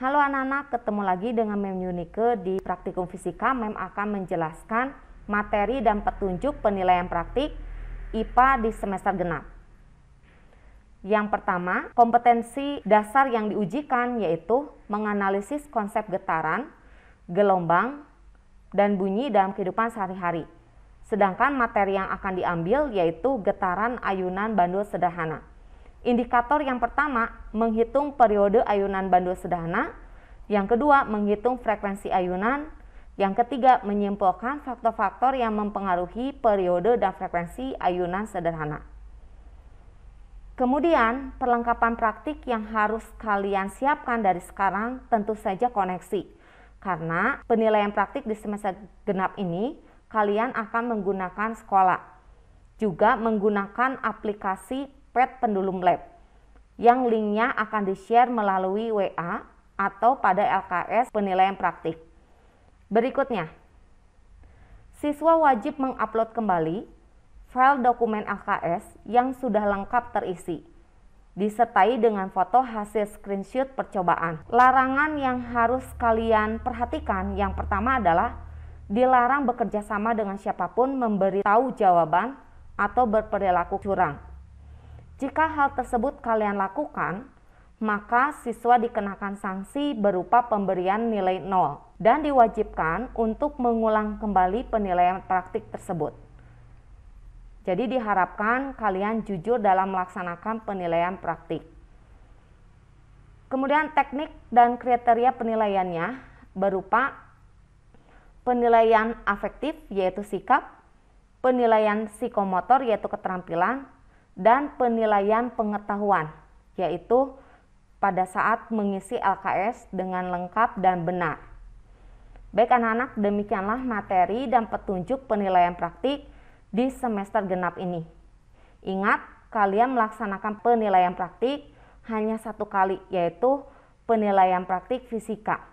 Halo anak-anak, ketemu lagi dengan Mem Yunike di Praktikum Fisika. Mem akan menjelaskan materi dan petunjuk penilaian praktik IPA di semester genap. Yang pertama, kompetensi dasar yang diujikan yaitu menganalisis konsep getaran, gelombang, dan bunyi dalam kehidupan sehari-hari. Sedangkan materi yang akan diambil yaitu getaran ayunan bandul sederhana. Indikator yang pertama, menghitung periode ayunan bandul sederhana. Yang kedua, menghitung frekuensi ayunan. Yang ketiga, menyimpulkan faktor-faktor yang mempengaruhi periode dan frekuensi ayunan sederhana. Kemudian, perlengkapan praktik yang harus kalian siapkan dari sekarang tentu saja koneksi. Karena penilaian praktik di semester genap ini, kalian akan menggunakan sekolah. Juga menggunakan aplikasi PET Pendulum Lab, yang linknya akan di-share melalui WA atau pada LKS penilaian praktik. Berikutnya, siswa wajib mengupload kembali file dokumen LKS yang sudah lengkap terisi, disertai dengan foto hasil screenshot percobaan. Larangan yang harus kalian perhatikan yang pertama adalah dilarang bekerja sama dengan siapapun memberitahu jawaban atau berperilaku curang. Jika hal tersebut kalian lakukan, maka siswa dikenakan sanksi berupa pemberian nilai 0 dan diwajibkan untuk mengulang kembali penilaian praktik tersebut. Jadi diharapkan kalian jujur dalam melaksanakan penilaian praktik. Kemudian teknik dan kriteria penilaiannya berupa penilaian afektif yaitu sikap, penilaian psikomotor yaitu keterampilan, dan penilaian pengetahuan, yaitu pada saat mengisi LKS dengan lengkap dan benar. Baik anak-anak, demikianlah materi dan petunjuk penilaian praktik di semester genap ini. Ingat, kalian melaksanakan penilaian praktik hanya satu kali, yaitu penilaian praktik fisika.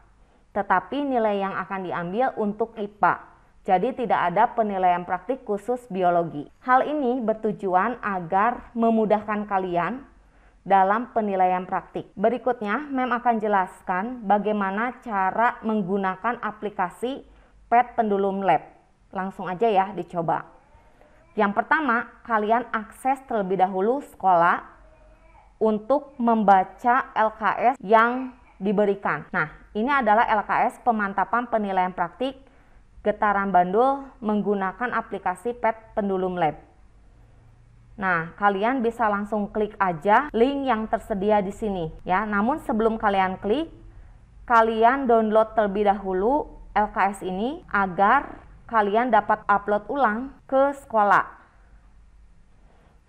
Tetapi nilai yang akan diambil untuk IPA. Jadi tidak ada penilaian praktik khusus biologi. Hal ini bertujuan agar memudahkan kalian dalam penilaian praktik. Berikutnya, Mem akan jelaskan bagaimana cara menggunakan aplikasi PET Pendulum Lab. Langsung aja ya dicoba. Yang pertama, kalian akses terlebih dahulu sekolah untuk membaca LKS yang diberikan. Nah, ini adalah LKS pemantapan penilaian praktik getaran bandul menggunakan aplikasi PET Pendulum Lab. Nah, kalian bisa langsung klik aja link yang tersedia di sini ya. Namun sebelum kalian klik, kalian download terlebih dahulu LKS ini agar kalian dapat upload ulang ke sekolah.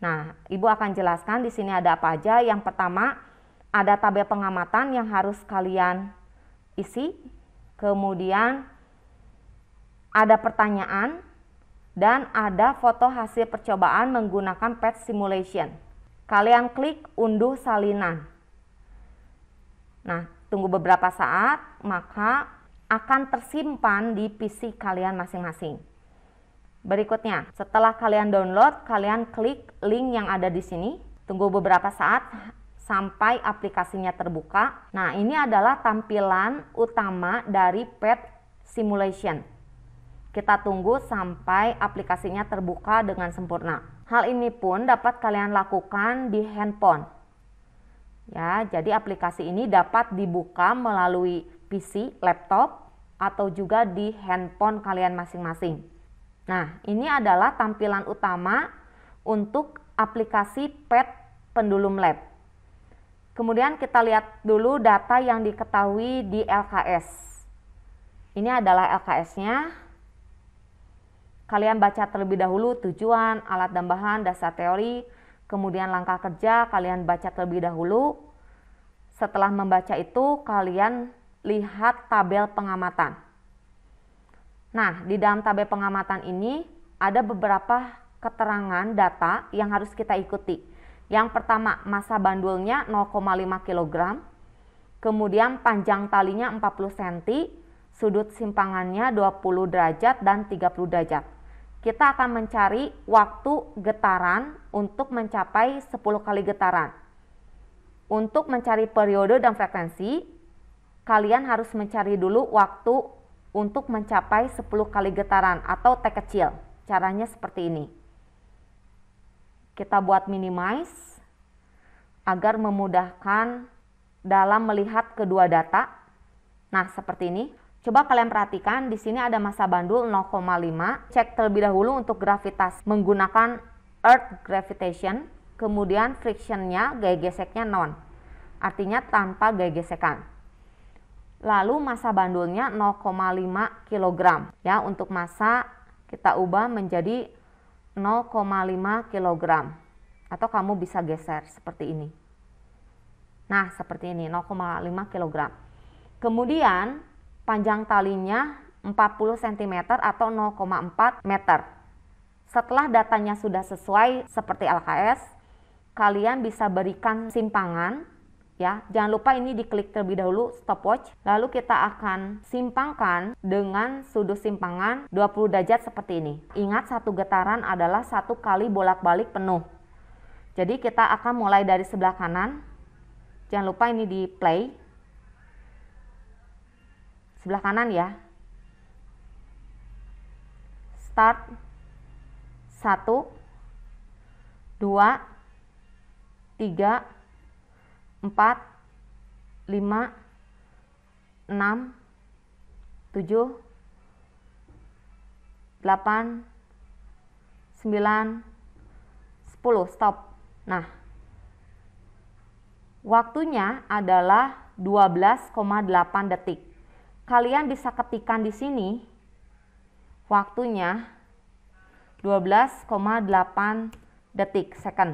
Nah, Ibu akan jelaskan di sini ada apa aja. Yang pertama, ada tabel pengamatan yang harus kalian isi. Kemudian ada pertanyaan dan ada foto hasil percobaan menggunakan PET simulation. Kalian klik unduh salinan. Nah, tunggu beberapa saat, maka akan tersimpan di PC kalian masing-masing. Berikutnya, setelah kalian download, kalian klik link yang ada di sini. Tunggu beberapa saat sampai aplikasinya terbuka. Nah, ini adalah tampilan utama dari PET simulation. Kita tunggu sampai aplikasinya terbuka dengan sempurna. Hal ini pun dapat kalian lakukan di handphone. Ya, jadi aplikasi ini dapat dibuka melalui PC, laptop, atau juga di handphone kalian masing-masing. Nah, ini adalah tampilan utama untuk aplikasi PET Pendulum Lab. Kemudian kita lihat dulu data yang diketahui di LKS. Ini adalah LKS-nya. Kalian baca terlebih dahulu tujuan, alat dan bahan, dasar teori, kemudian langkah kerja, kalian baca terlebih dahulu. Setelah membaca itu, kalian lihat tabel pengamatan. Nah, di dalam tabel pengamatan ini ada beberapa keterangan data yang harus kita ikuti. Yang pertama, massa bandulnya 0,5 kg, kemudian panjang talinya 40 cm, sudut simpangannya 20 derajat dan 30 derajat. Kita akan mencari waktu getaran untuk mencapai 10 kali getaran. Untuk mencari periode dan frekuensi, kalian harus mencari dulu waktu untuk mencapai 10 kali getaran atau T kecil. Caranya seperti ini. Kita buat minimize agar memudahkan dalam melihat kedua data. Nah, seperti ini. Coba kalian perhatikan, di sini ada massa bandul 0,5. Cek terlebih dahulu untuk gravitas menggunakan Earth gravitation, kemudian frictionnya, gaya geseknya non. Artinya tanpa gaya gesekan. Lalu massa bandulnya 0,5 kg. Ya, untuk massa kita ubah menjadi 0,5 kg. Atau kamu bisa geser seperti ini. Nah, seperti ini, 0,5 kg. Kemudian panjang talinya 40 cm atau 0,4 meter. Setelah datanya sudah sesuai seperti LKS, kalian bisa berikan simpangan. Ya, jangan lupa ini diklik terlebih dahulu stopwatch. Lalu kita akan simpangkan dengan sudut simpangan 20 derajat seperti ini. Ingat, satu getaran adalah 1 kali bolak-balik penuh. Jadi kita akan mulai dari sebelah kanan. Jangan lupa ini di play. Sebelah kanan ya. Start. 1, 2, 3, 4, 5, 6, 7, 8, 9, 10. Stop. Nah, waktunya adalah 12,8 detik. Kalian bisa ketikkan di sini waktunya 12,8 detik second.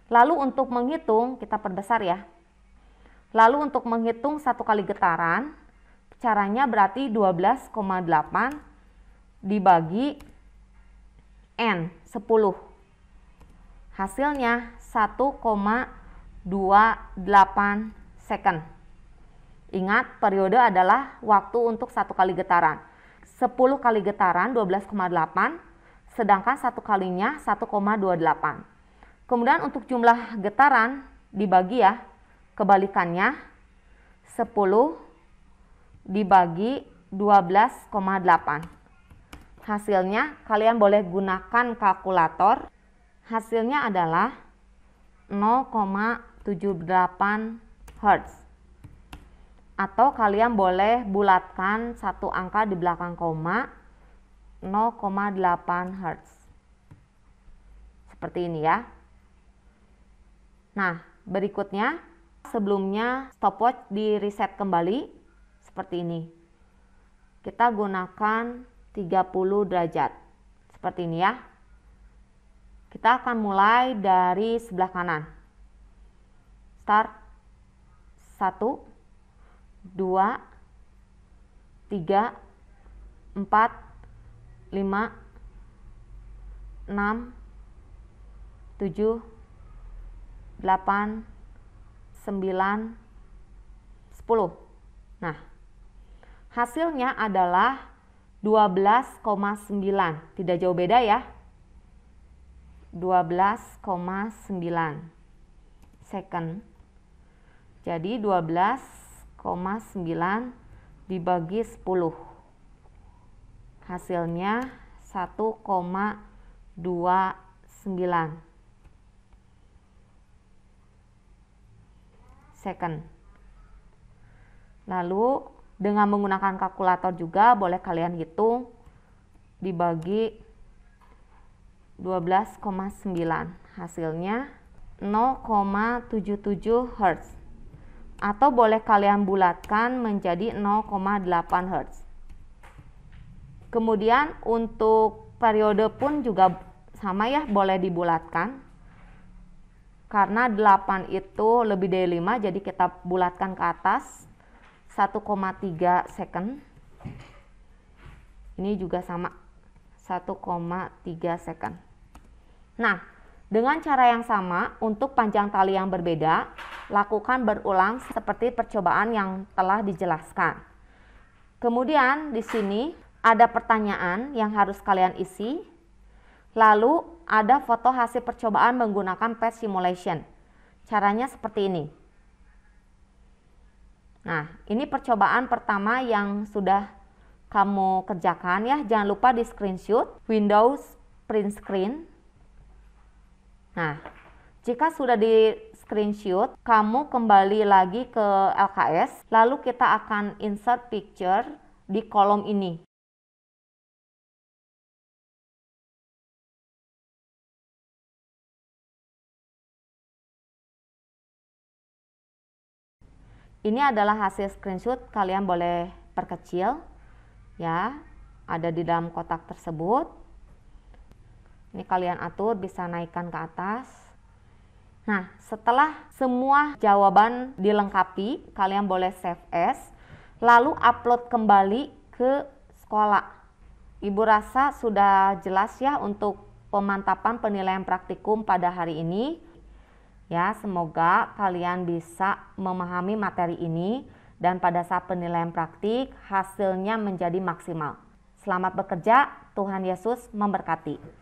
Lalu untuk menghitung, kita perbesar ya. Lalu untuk menghitung 1 kali getaran, caranya berarti 12,8 dibagi N 10. Hasilnya 1,28 second. Ingat, periode adalah waktu untuk 1 kali getaran. 10 kali getaran 12,8, sedangkan 1 kalinya 1,28. Kemudian untuk jumlah getaran dibagi ya, kebalikannya 10 dibagi 12,8. Hasilnya kalian boleh gunakan kalkulator. Hasilnya adalah 0,78 Hz. Atau kalian boleh bulatkan satu angka di belakang koma, 0,8 Hz. Seperti ini ya. Nah, berikutnya sebelumnya stopwatch di reset kembali seperti ini. Kita gunakan 30 derajat. Seperti ini ya. Kita akan mulai dari sebelah kanan. Start. 1, 2, 3, 4, 5, 6, 7, 8, 9, 10. Nah, hasilnya adalah 12,9. Tidak jauh beda ya. 12,9 second. Jadi 12,9 dibagi 10. Hasilnya 1,29 second. Lalu dengan menggunakan kalkulator juga boleh kalian hitung dibagi 12,9. Hasilnya 0,77 Hz. Atau boleh kalian bulatkan menjadi 0,8 Hz. Kemudian untuk periode pun juga sama ya, boleh dibulatkan. Karena 8 itu lebih dari 5, jadi kita bulatkan ke atas 1,3 second. Ini juga sama, 1,3 second. Nah, dengan cara yang sama untuk panjang tali yang berbeda, lakukan berulang seperti percobaan yang telah dijelaskan. Kemudian di sini ada pertanyaan yang harus kalian isi. Lalu ada foto hasil percobaan menggunakan PET simulation. Caranya seperti ini. Nah, ini percobaan pertama yang sudah kamu kerjakan ya. Jangan lupa di screenshot, Windows print screen. Nah, jika sudah di screenshot, kamu kembali lagi ke LKS, lalu kita akan insert picture di kolom ini. Ini adalah hasil screenshot, kalian boleh perkecil ya, ada di dalam kotak tersebut. Ini kalian atur, bisa naikkan ke atas. Nah, setelah semua jawaban dilengkapi, kalian boleh save as, lalu upload kembali ke sekolah. Ibu rasa sudah jelas ya untuk pemantapan penilaian praktikum pada hari ini. Ya, semoga kalian bisa memahami materi ini dan pada saat penilaian praktik hasilnya menjadi maksimal. Selamat bekerja, Tuhan Yesus memberkati.